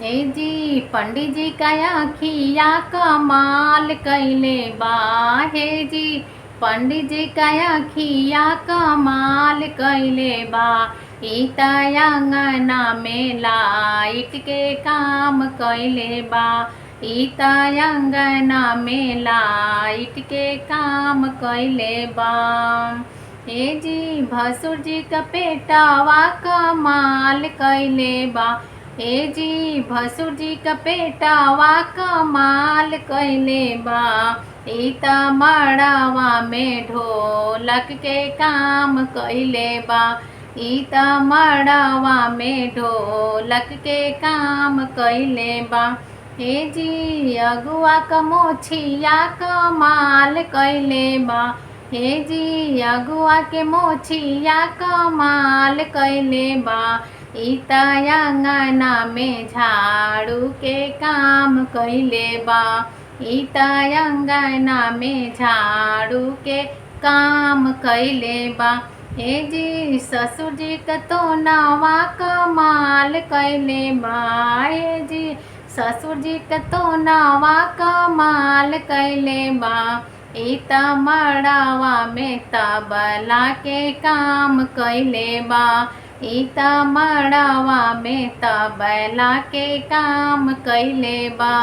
ए जी पंडित जी का अखिया कमाल कैले बा। हे जी पंडित जी का अखिया कमाल कैले बा। ई त अंगना में लाइट के काम कैले बा। ई त अंगना में लाइट के काम कैले बा। हे जी भसुर जी का पेटावा कमाल कैले बा। हे जी भसुर जी का पेटावा कमाल कैले बा। ई त मड़वा में ढोलक के काम कैले बा। ई त मड़वा में ढोलक के काम कैले बा। हे जी अगुआ क मोछिया कमाल कैले बा। हे जी अगुआ के मोछिया कमाल कैले बा। ई त अंगना में झाड़ू के काम कैले बा। ई त अंगना में झाड़ू के काम कैले बा। हे जी ससुर जी का तो नवा कमाल कैले बा। हे जी ससुर जी का तो नवा कमाल कैले बा। ई त मड़वा में तबला के काम कैले बा। ई त मड़वा में तबला के काम कैले बा।